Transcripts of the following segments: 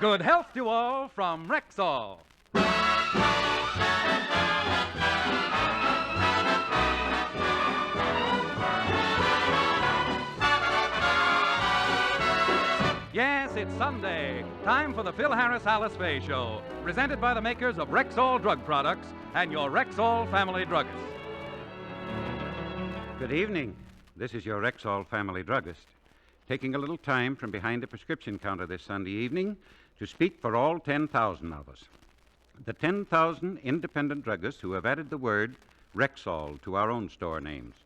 Good health to all from Rexall. Yes, it's Sunday. Time for the Phil Harris-Alice Faye Show, presented by the makers of Rexall Drug Products and your Rexall Family Druggist. Good evening. This is your Rexall Family Druggist, taking a little time from behind the prescription counter this Sunday evening to speak for all 10,000 of us. The 10,000 independent druggists who have added the word Rexall to our own store names.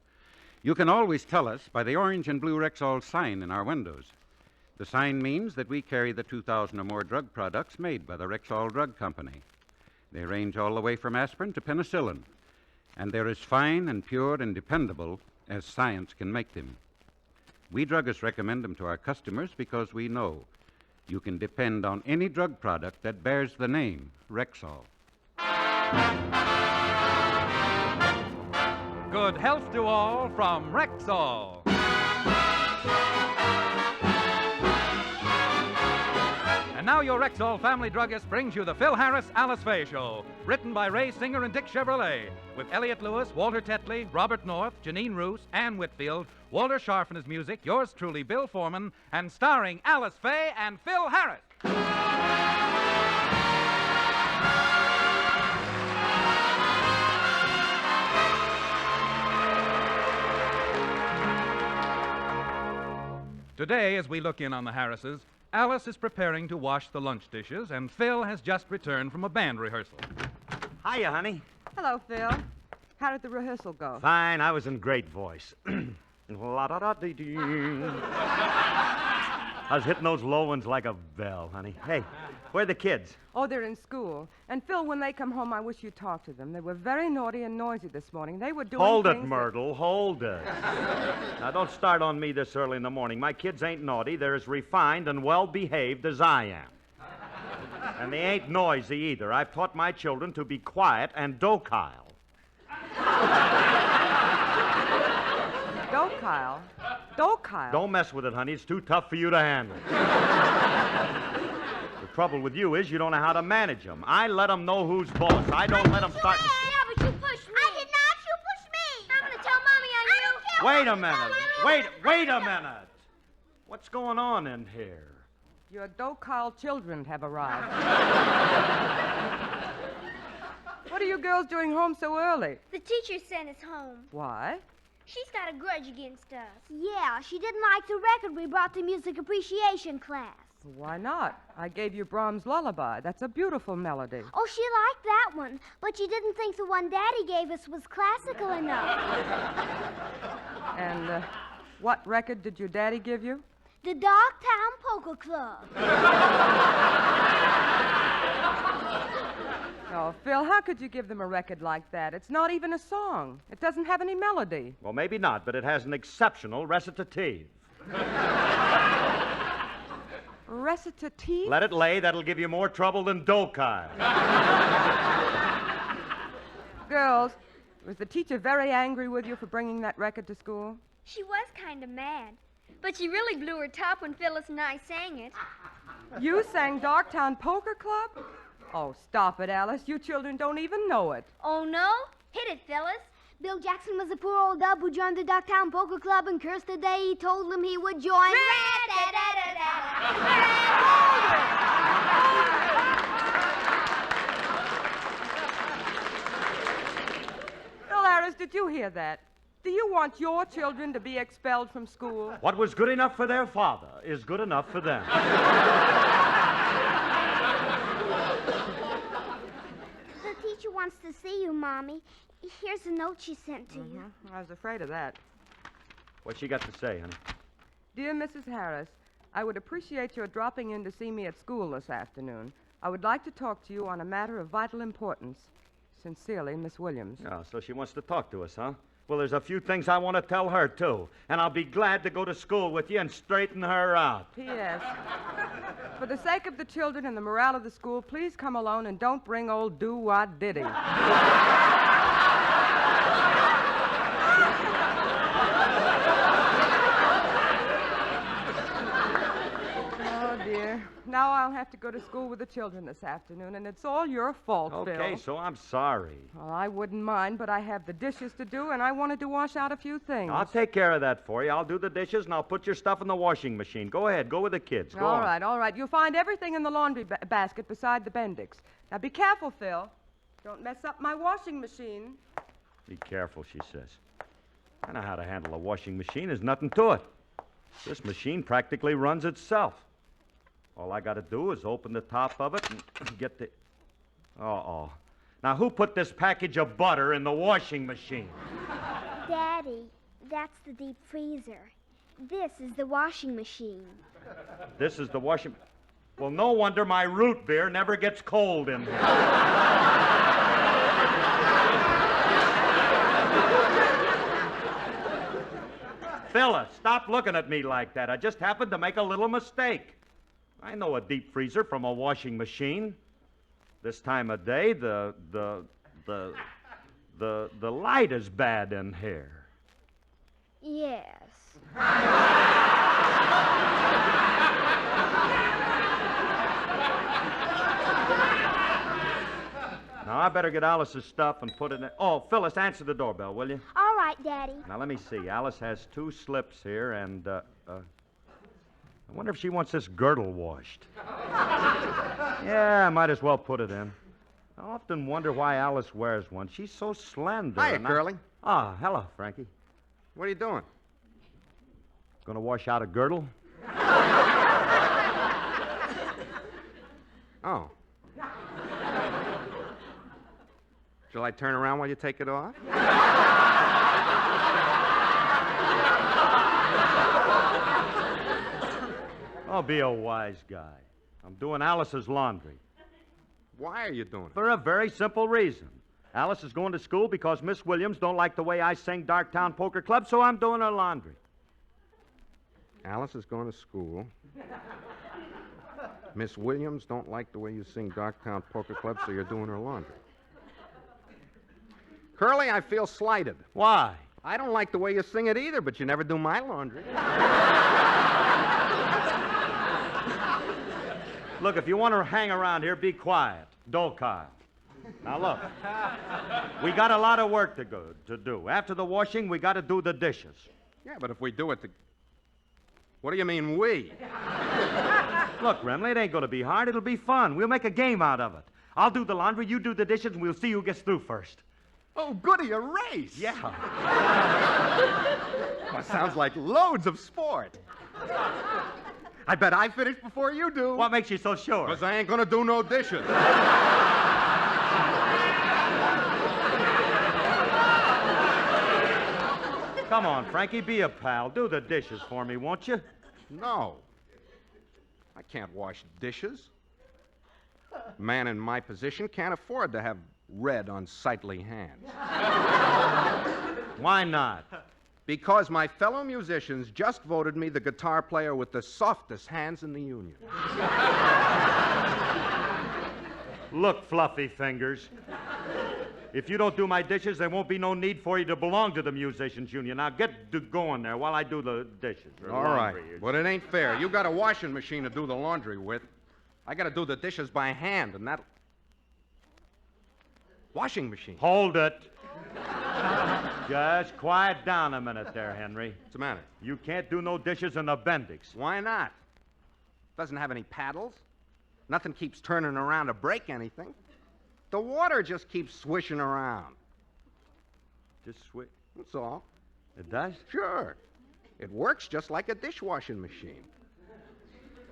You can always tell us by the orange and blue Rexall sign in our windows. The sign means that we carry the 2,000 or more drug products made by the Rexall Drug Company. They range all the way from aspirin to penicillin, and they're as fine and pure and dependable as science can make them. We druggists recommend them to our customers because we know you can depend on any drug product that bears the name Rexall. Good health to all from Rexall. And now your Rexall Family Druggist brings you the Phil Harris-Alice Faye Show, written by Ray Singer and Dick Chevrolet, with Elliot Lewis, Walter Tetley, Robert North, Janine Roos, Ann Whitfield, Walter Scharf and his music, yours truly, Bill Foreman, and starring Alice Faye and Phil Harris. Today, as we look in on the Harrises, Alice is preparing to wash the lunch dishes, and Phil has just returned from a band rehearsal. Hiya, honey. Hello, Phil. How did the rehearsal go? Fine. I was in great voice. La-da-da-dee-dee. I was hitting those low ones like a bell, honey. Hey, where are the kids? Oh, they're in school. And, Phil, when they come home, I wish you'd talk to them. They were very naughty and noisy this morning. They were doing Hold it, things Myrtle. Hold it. Now, don't start on me this early in the morning. My kids ain't naughty. They're as refined and well-behaved as I am. And they ain't noisy either. I've taught my children to be quiet and docile. Docile? Docile? Don't mess with it, honey. It's too tough for you to handle. The trouble with you is you don't know how to manage them. I let them know who's boss. I don't let them start... Yeah, but you pushed me. I did not. You pushed me. I'm going to tell Mommy on you. Wait a minute. Wait a minute. What's going on in here? Your docile children have arrived. What are you girls doing home so early? The teacher sent us home. Why? She's got a grudge against us. Yeah, she didn't like the record we brought to music appreciation class. Why not? I gave you Brahms' Lullaby. That's a beautiful melody. Oh, she liked that one, but she didn't think the one Daddy gave us was classical enough. And what record did your daddy give you? The Dogtown Polka Club. Oh, Phil, how could you give them a record like that? It's not even a song. It doesn't have any melody. Well, maybe not, but it has an exceptional recitative. Recitative? Let it lay. That'll give you more trouble than docile. Girls, was the teacher very angry with you for bringing that record to school? She was kind of mad, but she really blew her top when Phyllis and I sang it. You sang Darktown Poker Club? Oh, stop it, Alice. You children don't even know it. Oh, no? Hit it, Phyllis. Bill Jackson was a poor old dub who joined the Dogtown Polka Club and cursed the day he told them he would join. Phil Harris, did you hear that? Do you want your children to be expelled from school? What was good enough for their father is good enough for them. The teacher wants to see you, Mommy. Here's a note she sent to you. I was afraid of that. What's she got to say, honey? Dear Mrs. Harris, I would appreciate your dropping in to see me at school this afternoon. I would like to talk to you on a matter of vital importance. Sincerely, Miss Williams. Oh, so she wants to talk to us, huh? Well, there's a few things I want to tell her, too. And I'll be glad to go to school with you and straighten her out. P.S. For the sake of the children and the morale of the school, please come alone and don't bring old Do-Wah-Diddy. Oh, dear. Now I'll have to go to school with the children this afternoon, and it's all your fault, Phil. Okay, so I'm sorry. Well, I wouldn't mind, but I have the dishes to do, and I wanted to wash out a few things. I'll take care of that for you. I'll do the dishes, and I'll put your stuff in the washing machine. Go ahead. Go with the kids. Go on. All right. You'll find everything in the laundry basket beside the Bendix. Now, be careful, Phil. Don't mess up my washing machine. Be careful, she says. I know how to handle a washing machine. There's nothing to it. This machine practically runs itself. All I got to do is open the top of it and get the... Uh-oh. Now, who put this package of butter in the washing machine? Daddy, that's the deep freezer. This is the washing machine. This is the washing... Well, no wonder my root beer never gets cold in here. Phyllis, stop looking at me like that. I just happened to make a little mistake. I know a deep freezer from a washing machine. This time of day, the light is bad in here. Yes. Now, I better get Alice's stuff and put it in... Oh, Phyllis, answer the doorbell, will you? All right, Daddy. Now, let me see. Alice has 2 slips here, and, I wonder if she wants this girdle washed. Yeah, I might as well put it in. I often wonder why Alice wears one. She's so slender. Hiya, Curly. Ah, hello, Frankie. What are you doing? Gonna wash out a girdle? Oh. Shall I turn around while you take it off? Oh, be a wise guy. I'm doing Alice's laundry. Why are you doing it? For a very simple reason. Alice is going to school because Miss Williams don't like the way I sing Darktown Poker Club, so I'm doing her laundry. Alice is going to school. Miss Williams don't like the way you sing Darktown Poker Club, so you're doing her laundry. Curly, I feel slighted. Why? I don't like the way you sing it either, but you never do my laundry. Look, if you want to hang around here, be quiet. Dolkai. Now, look. We got a lot of work to do. After the washing, we got to do the dishes. Yeah, but if we do it... What do you mean, we? Look, Remley, it ain't going to be hard. It'll be fun. We'll make a game out of it. I'll do the laundry, you do the dishes, and we'll see who gets through first. Oh, goody, a race. Yeah. Well, sounds like loads of sport. I bet I finish before you do. What makes you so sure? Because I ain't going to do no dishes. Come on, Frankie, be a pal. Do the dishes for me, won't you? No. I can't wash dishes. A man in my position can't afford to have red, unsightly hands. Why not? Because my fellow musicians just voted me the guitar player with the softest hands in the union. Look, Fluffy Fingers. If you don't do my dishes, there won't be no need for you to belong to the Musicians Union. Now get going there while I do the dishes. All right. But it ain't fair. You got a washing machine to do the laundry with. I got to do the dishes by hand, and that... Washing machine. Hold it. Just quiet down a minute there, Henry. What's the matter? You can't do no dishes in the Bendix. Why not? Doesn't have any paddles. Nothing keeps turning around to break anything. The water just keeps swishing around. Just switch. That's all. It does? Sure. It works just like a dishwashing machine.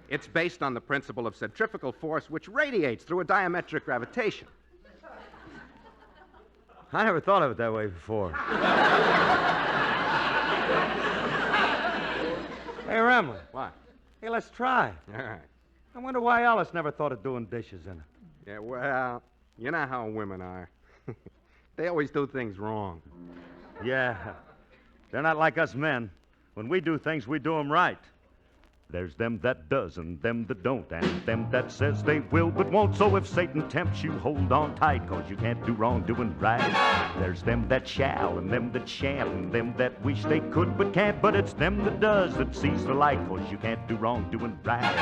It's based on the principle of centrifugal force, which radiates through a diametric gravitation. I never thought of it that way before. Hey, Remley. What? Hey, let's try. All right. I wonder why Alice never thought of doing dishes in it. Yeah, well, you know how women are. They always do things wrong. Yeah. They're not like us men. When we do things, we do them right. There's them that does and them that don't, and them that says they will but won't. So if Satan tempts you, hold on tight, 'cause you can't do wrong doing right. There's them that shall and them that shan't, and them that wish they could but can't. But it's them that does that sees the light, 'cause you can't do wrong doing right.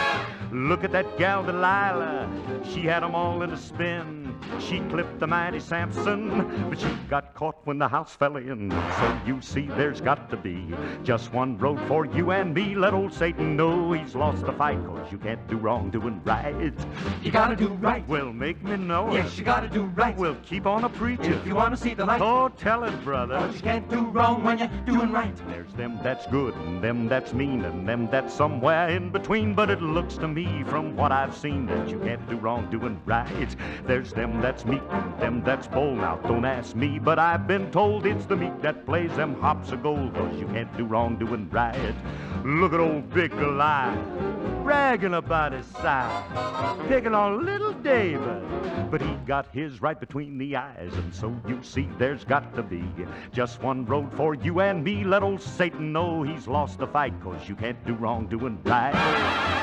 Look at that gal Delilah, she had 'em all in a spin. She clipped the mighty Samson, but she got caught when the house fell in. So you see there's got to be just one road for you and me. Let old Satan know he's lost the fight, 'cause you can't do wrong doing right. You gotta do right. Well, make me know it. Yes, you gotta do right. Well, keep on a preaching. If you wanna see the light. Oh, tell it, brother. 'Cause you can't do wrong when you're doing right. There's them that's good and them that's mean and them that's somewhere in between. But it looks to me from what I've seen that you can't do wrong doing right. There's them that's meek and them that's bold. Now, don't ask me, but I've been told it's the meek that plays them hops of gold, 'cause you can't do wrong doing right. Look at old Big Goliath, bragging about his size, picking on little David. But he got his right between the eyes, and so you see there's got to be just one road for you and me. Let old Satan know he's lost the fight, 'cause you can't do wrong doing right.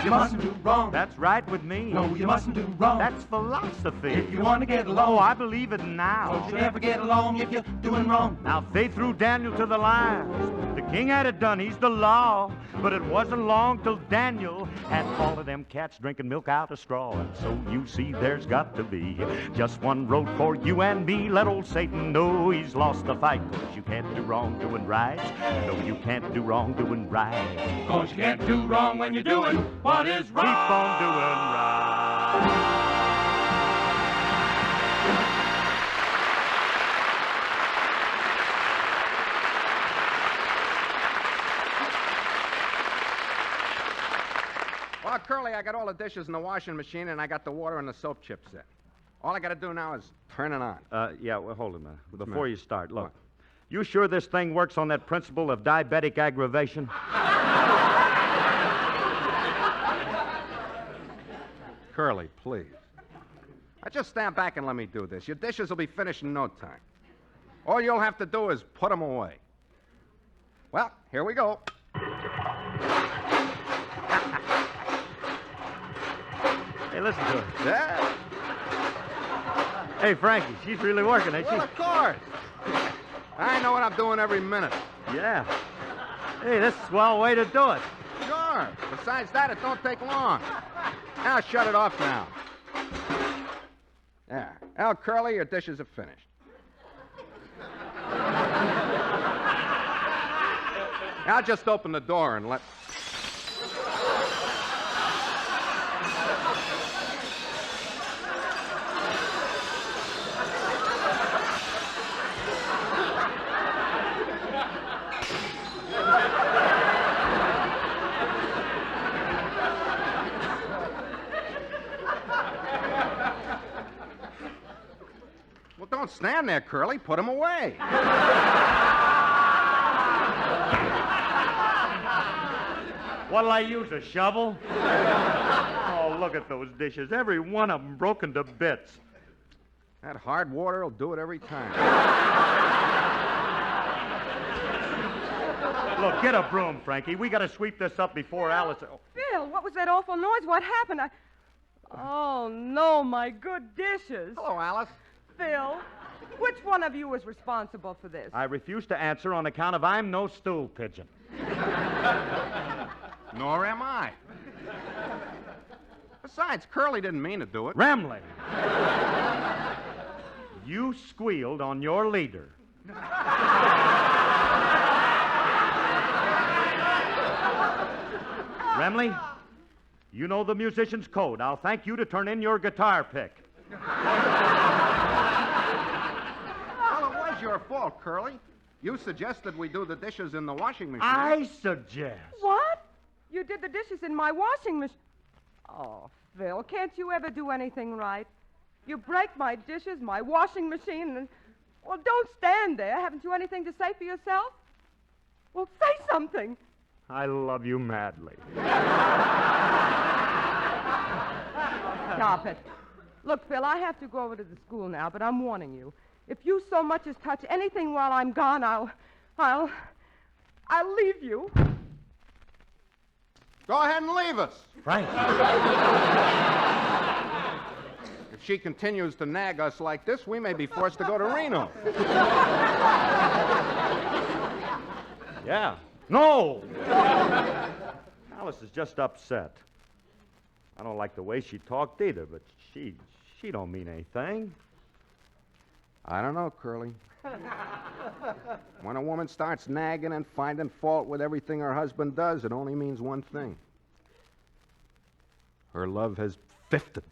You mustn't do wrong. That's right with me. No, you mustn't do wrong. That's philosophy. If you want to get along. Oh, I believe it now. Don't you never get along if you're doing wrong. Now, they threw Daniel to the lions. The king had it done. He's the law. But it wasn't long till Daniel had all of them cats drinking milk out of straw. And so you see there's got to be just one road for you and me. Let old Satan know he's lost the fight, 'cause you can't do wrong doing right. No, you can't do wrong doing right. 'Cause you can't do wrong when you're doing what is right. Keep on doing right. Well, Curly, I got all the dishes in the washing machine, and I got the water and the soap chips in. All I got to do now is turn it on. Yeah, well, hold a minute. Before matter? you start, look. What? You sure this thing works on that principle of diabetic aggravation? Curly, please. Now, just stand back and let me do this. Your dishes will be finished in no time. All you'll have to do is put them away. Well, here we go. Hey, listen to her. Yeah. Hey, Frankie, she's really working, ain't she? Well, of course. I know what I'm doing every minute. Yeah. Hey, this is a swell way to do it. Sure. Besides that, it don't take long. Now, shut it off now. There. Now, Curly, your dishes are finished. Now, just open the door and let... Well, don't stand there, Curly. Put them away. What'll I use, a shovel? Oh, look at those dishes. Every one of them broken to bits. That hard water will do it every time. Look, get a broom, Frankie. We got to sweep this up before Alice... Oh. Phil, what was that awful noise? What happened? Oh, no, my good dishes. Hello, Alice. Phil, which one of you was responsible for this? I refuse to answer on account of I'm no stool pigeon. Nor am I. Besides, Curly didn't mean to do it. Remley, you squealed on your leader. Remley, you know the musician's code. I'll thank you to turn in your guitar pick. Well, it was your fault, Curly. You suggested we do the dishes in the washing machine. I suggest. What? You did the dishes in my washing machine. Oh, Phil, can't you ever do anything right? You break my dishes, my washing machine, and... Well, don't stand there. Haven't you anything to say for yourself? Well, say something. I love you madly. Stop it. Look, Phil, I have to go over to the school now, but I'm warning you. If you so much as touch anything while I'm gone, I'll leave you. Go ahead and leave us. Frankie. If she continues to nag us like this, we may be forced to go to Reno. Yeah. No! Alice is just upset. I don't like the way she talked either, but she don't mean anything. I don't know, Curly. When a woman starts nagging and finding fault with everything her husband does, it only means one thing. Her love has fifted.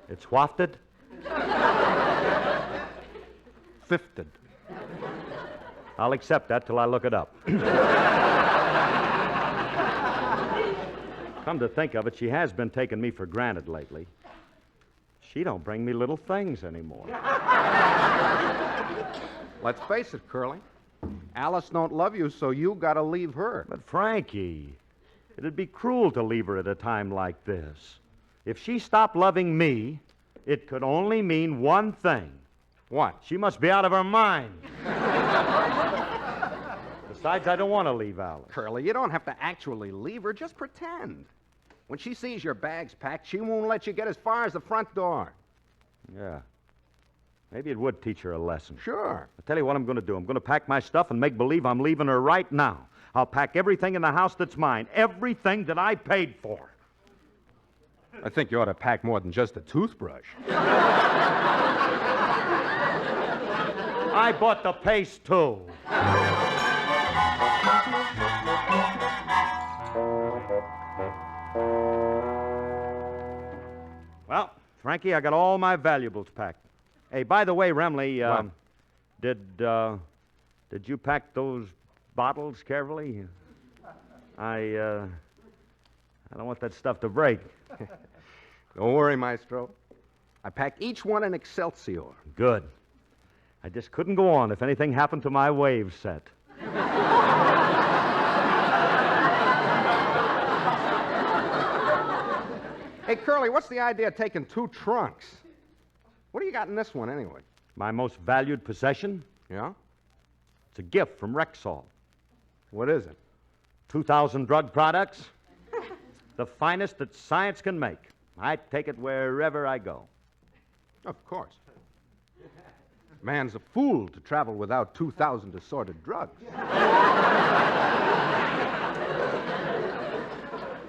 It's wafted? Fifted. I'll accept that till I look it up. Come to think of it, she has been taking me for granted lately. She don't bring me little things anymore. Let's face it, Curly. Alice don't love you, so you gotta leave her. But Frankie, it'd be cruel to leave her at a time like this. If she stopped loving me, it could only mean one thing. What? She must be out of her mind. Besides, I don't want to leave Alice. Curly, you don't have to actually leave her. Just pretend. When she sees your bags packed, she won't let you get as far as the front door. Yeah. Maybe it would teach her a lesson. Sure. I'll tell you what I'm going to do. I'm going to pack my stuff and make believe I'm leaving her right now. I'll pack everything in the house that's mine. Everything that I paid for. I think you ought to pack more than just a toothbrush. I bought the paste, too. Well, Frankie, I got all my valuables packed. Hey, by the way, Remley, did you pack those bottles carefully? I don't want that stuff to break. Don't worry, Maestro. I packed each one in Excelsior. Good. I just couldn't go on if anything happened to my wave set. Hey, Curly, what's the idea of taking 2 trunks? What do you got in this one, anyway? My most valued possession? Yeah? It's a gift from Rexall. What is it? 2,000 drug products. The finest that science can make. I take it wherever I go. Of course. Man's a fool to travel without 2,000 assorted drugs.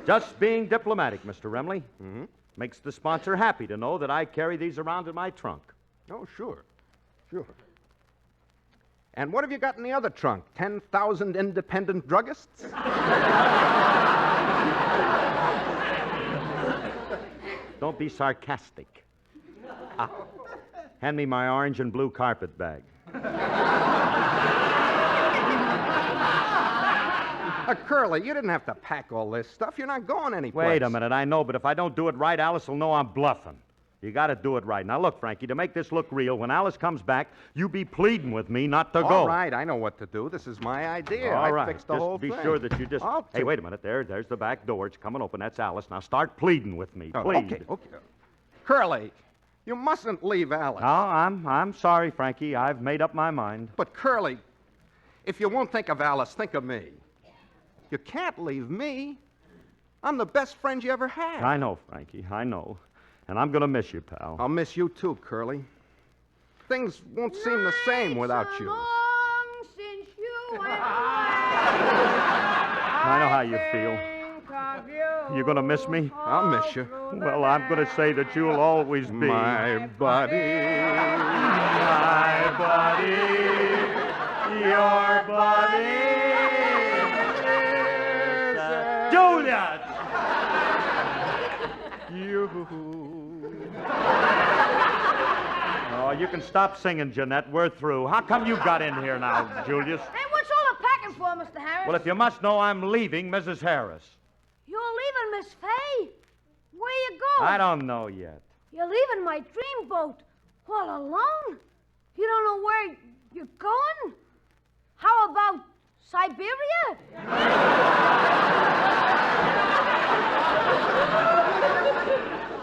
Just being diplomatic, Mr. Remley. Mm-hmm. Makes the sponsor happy to know that I carry these around in my trunk. Oh, sure. Sure. And what have you got in the other trunk? 10,000 independent druggists? Don't be sarcastic. Hand me my orange and blue carpet bag. Curly, you didn't have to pack all this stuff. You're not going anyplace. Wait a minute, I know, but if I don't do it right, Alice will know I'm bluffing. You got to do it right. Now, look, Frankie, to make this look real, when Alice comes back, you be pleading with me not to go. All right, I know what to do. This is my idea. All right. I fixed the whole be thing. sure that you just... Hey, wait a minute. There's the back door. It's coming open. That's Alice. Now start pleading with me. Oh, Plead. Okay. Curly, you mustn't leave Alice. No, I'm sorry, Frankie. I've made up my mind. But, Curly, if you won't think of Alice, think of me. You can't leave me. I'm the best friend you ever had. I know, Frankie. I know. And I'm going to miss you, pal. I'll miss you, too, Curly. Things won't seem the same without you. Long since you went away. I know how you feel. You going to miss me? I'll miss you. Well, I'm going to say that you'll always be My buddy. my buddy, your buddy. Julius! You. Oh, you can stop singing, Jeanette. We're through. How come you got in here now, Julius? Hey, what's all the packing for, Mr. Harris? Well, if you must know, I'm leaving Mrs. Harris. You're leaving Miss Faye? Where you going? I don't know yet. You're leaving my dreamboat all alone? You don't know where you're going? How about Siberia?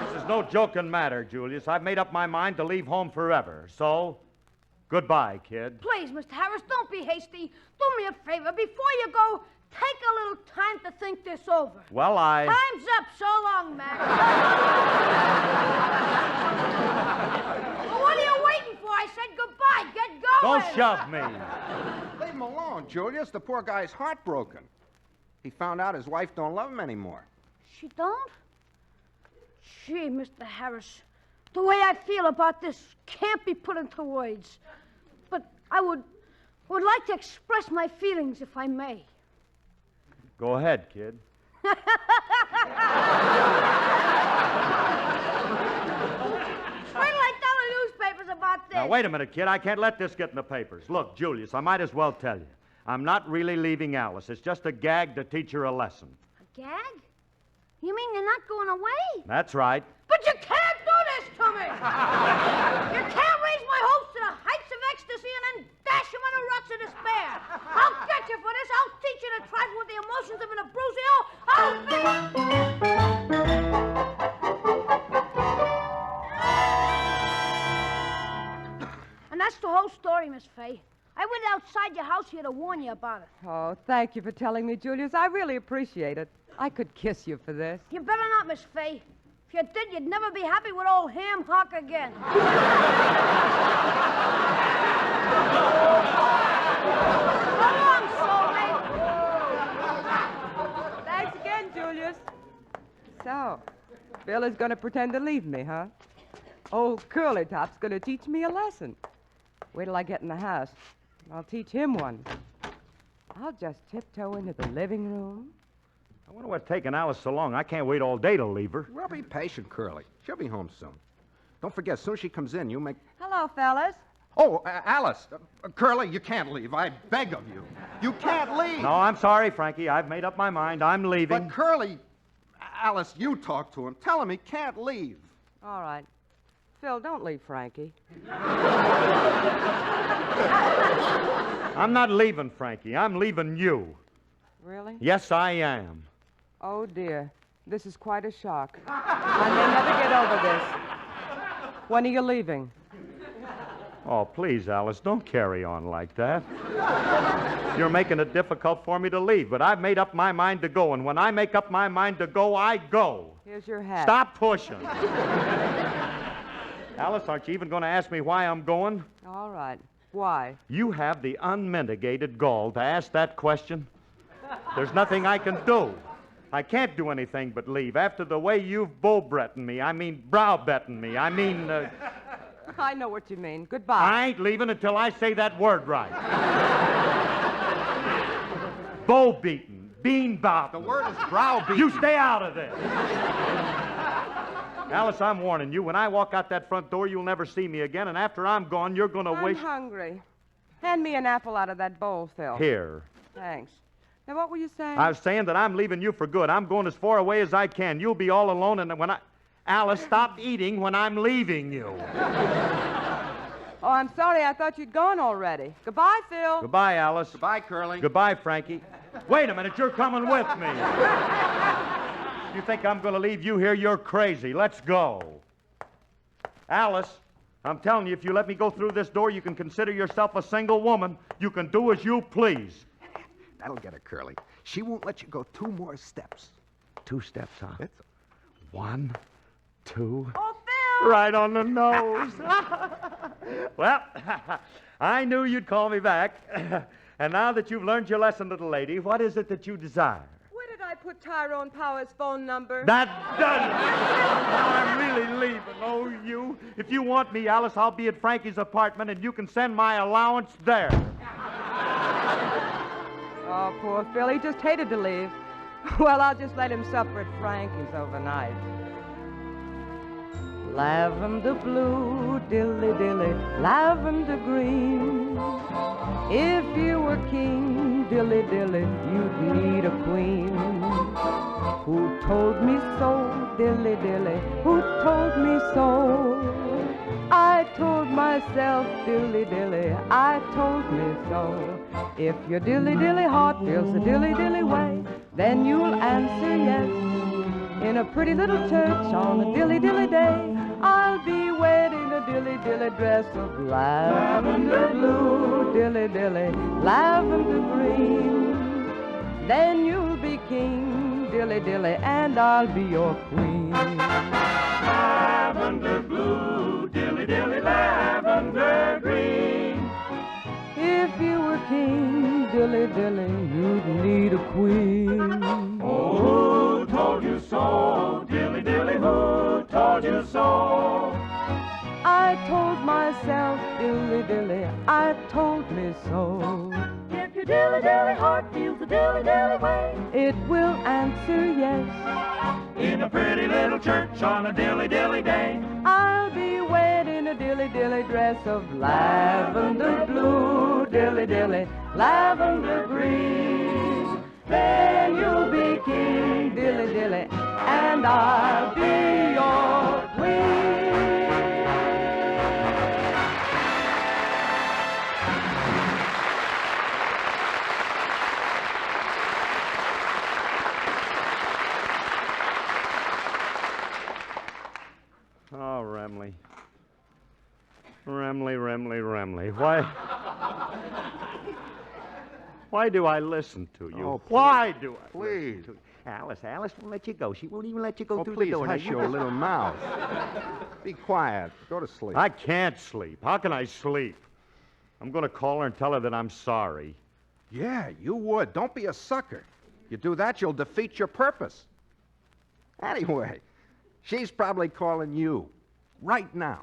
This is no joking matter, Julius. I've made up my mind to leave home forever. So, Goodbye, kid. Please, Mr. Harris, don't be hasty. Do me a favor. Before you go, take a little time to think this over. Well, Time's up. So long, Mac. Well, what are you waiting for? I said goodbye. Get going. Don't shove me. Leave him alone, Julius. The poor guy's heartbroken. He found out his wife don't love him anymore. She don't? Gee, Mr. Harris, the way I feel about this can't be put into words. But I would like to express my feelings, if I may. Go ahead, kid. Wait till I tell the newspapers about this. Now, wait a minute, kid. I can't let this get in the papers. Look, Julius, I might as well tell you. I'm not really leaving Alice. It's just a gag to teach her a lesson. A gag? You mean you're not going away? That's right. But you can't do this to me! You can't raise my hopes to the heights of ecstasy and then dash them into ruts of despair. I'll get you for this. I'll teach you to trifle with the emotions of an Abruzio. And that's the whole story, Miss Faye. I went outside your house here to warn you about it. Oh, thank you for telling me, Julius. I really appreciate it. I could kiss you for this. You better not, Miss Faye. If you did, you'd never be happy with old Ham Hock again. So long, soulmate. Thanks again, Julius. So, Bill is going to pretend to leave me, huh? Old Curly Top's going to teach me a lesson. Wait till I get in the house. I'll teach him one. I'll just tiptoe into the living room. I wonder what's taking Alice so long. I can't wait all day to leave her. Well, be patient, Curly. She'll be home soon. Don't forget, as soon as she comes in, you make... Hello, fellas. Oh, Alice. Curly, you can't leave. I beg of you. You can't leave. No, I'm sorry, Frankie. I've made up my mind. I'm leaving. But Curly... Alice, you talk to him. Tell him he can't leave. All right. Phil, don't leave Frankie. I'm not leaving, Frankie. I'm leaving you. Really? Yes, I am. Oh, dear. This is quite a shock. I may never get over this. When are you leaving? Oh, please, Alice, don't carry on like that. You're making it difficult for me to leave, but I've made up my mind to go, and when I make up my mind to go, I go. Here's your hat. Stop pushing. Alice, aren't you even going to ask me why I'm going? All right. Why? You have the unmitigated gall to ask that question. There's nothing I can do. I can't do anything but leave. After the way you've bull-bretting me, brow-betting me, I know what you mean. Goodbye. I ain't leaving until I say that word right. Bow-beaten, bean-bopping. The word is brow-beaten. You stay out of this. Alice, I'm warning you. When I walk out that front door, you'll never see me again, and after I'm gone, you're going to wish... I'm hungry. Hand me an apple out of that bowl, Phil. Here. Thanks. Now, what were you saying? I was saying that I'm leaving you for good. I'm going as far away as I can. You'll be all alone, and when Alice, stop eating when I'm leaving you. Oh, I'm sorry. I thought you'd gone already. Goodbye, Phil. Goodbye, Alice. Goodbye, Curly. Goodbye, Frankie. Wait a minute. You're coming with me. You think I'm going to leave you here? You're crazy. Let's go. Alice, I'm telling you, if you let me go through this door, you can consider yourself a single woman. You can do as you please. That'll get her, Curly. She won't let you go 2 more steps. 2 steps, huh? That's 1, 2. Oh, Phil! Right on the nose. Well, I knew you'd call me back. And now that you've learned your lesson, little lady, what is it that you desire? Where did I put Tyrone Power's phone number? That does it. I'm really leaving. Oh, you. If you want me, Alice, I'll be at Frankie's apartment, and you can send my allowance there. Oh, poor Phil. He just hated to leave. Well, I'll just let him suffer at Frankie's overnight. Lavender blue, dilly-dilly, lavender green. If you were king, dilly-dilly, you'd need a queen. Who told me so, dilly-dilly, who told me so? I told myself, dilly-dilly, I told me so. If your dilly-dilly heart feels the dilly-dilly way, then you'll answer yes. In a pretty little church on a dilly-dilly day, I'll be wedding a dilly dilly dress of lavender blue, dilly dilly, lavender green. Then you'll be king, dilly dilly, and I'll be your queen. Lavender blue, dilly dilly, lavender green. If you were king, dilly dilly, you'd need a queen. Oh, who told you so? Dilly dilly, who told you so? I told myself, dilly dilly, I told me so. If your dilly dilly heart feels the dilly dilly way, It will answer yes. In a pretty little church on a dilly dilly day. I'll be wed in a dilly dilly dress of lavender blue, dilly dilly, lavender green. Then you'll be king, dilly dilly, and I'll be your queen. Oh, Remley. Remley. Why do I listen to you? Oh, Why do I please. listen to you? Alice won't let you go. She won't even let you go Oh, through please the door. hush your little mouth. Be quiet. Go to sleep. I can't sleep. How can I sleep? I'm going to call her and tell her that I'm sorry. Yeah, you would. Don't be a sucker. You do that, you'll defeat your purpose. Anyway, she's probably calling you right now.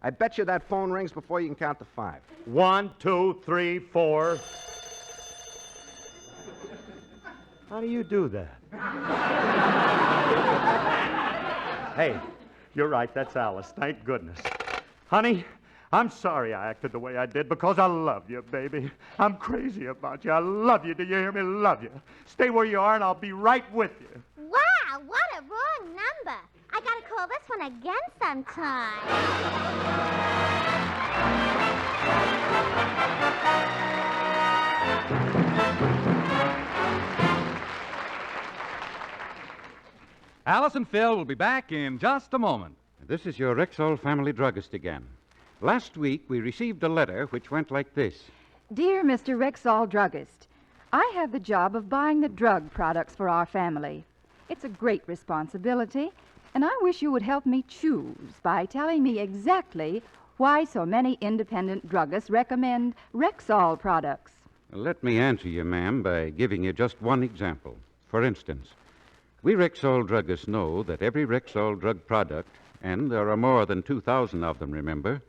I bet you that phone rings before you can count to 5. 1, 2, 3, 4. How do you do that? Hey, you're right. That's Alice. Thank goodness. Honey, I'm sorry I acted the way I did because I love you, baby. I'm crazy about you. I love you. Do you hear me? Love you. Stay where you are and I'll be right with you. Wow, what a wrong number. I gotta call this one again sometime. Alice and Phil will be back in just a moment. This is your Rexall family druggist again. Last week, we received a letter which went like this. Dear Mr. Rexall Druggist, I have the job of buying the drug products for our family. It's a great responsibility, and I wish you would help me choose by telling me exactly why so many independent druggists recommend Rexall products. Let me answer you, ma'am, by giving you just one example. For instance, we Rexall druggists know that every Rexall drug product, and there are more than 2,000 of them, remember,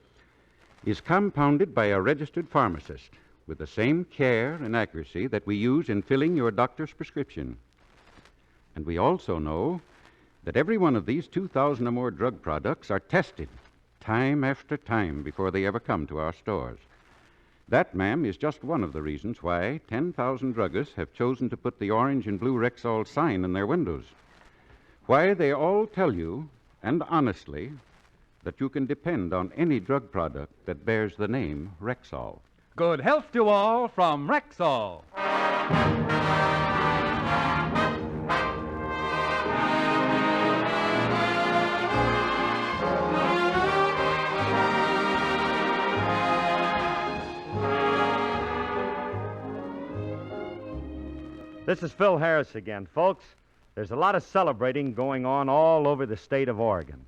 is compounded by a registered pharmacist with the same care and accuracy that we use in filling your doctor's prescription. And we also know that every one of these 2,000 or more drug products are tested time after time before they ever come to our stores. That, ma'am, is just one of the reasons why 10,000 druggists have chosen to put the orange and blue Rexall sign in their windows. Why they all tell you, and honestly, that you can depend on any drug product that bears the name Rexall. Good health to all from Rexall. This is Phil Harris again, folks. There's a lot of celebrating going on all over the state of Oregon.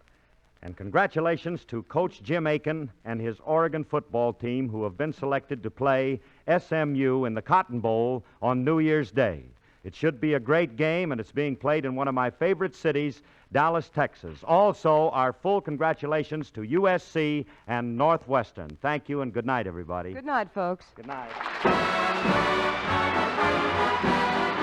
And congratulations to Coach Jim Aiken and his Oregon football team who have been selected to play SMU in the Cotton Bowl on New Year's Day. It should be a great game, and it's being played in one of my favorite cities, Dallas, Texas. Also, our full congratulations to USC and Northwestern. Thank you, and good night, everybody. Good night, folks. Good night.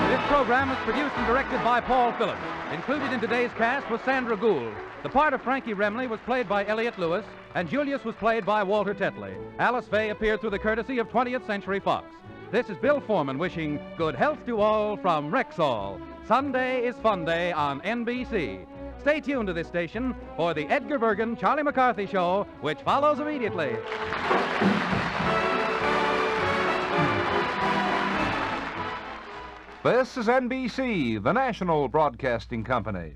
This program is produced and directed by Paul Phillips. Included in today's cast was Sandra Gould. The part of Frankie Remley was played by Elliott Lewis, and Julius was played by Walter Tetley. Alice Faye appeared through the courtesy of 20th Century Fox. This is Bill Foreman wishing good health to all from Rexall. Sunday is Fun Day on NBC. Stay tuned to this station for the Edgar Bergen, Charlie McCarthy Show, which follows immediately. This is NBC, the national broadcasting company.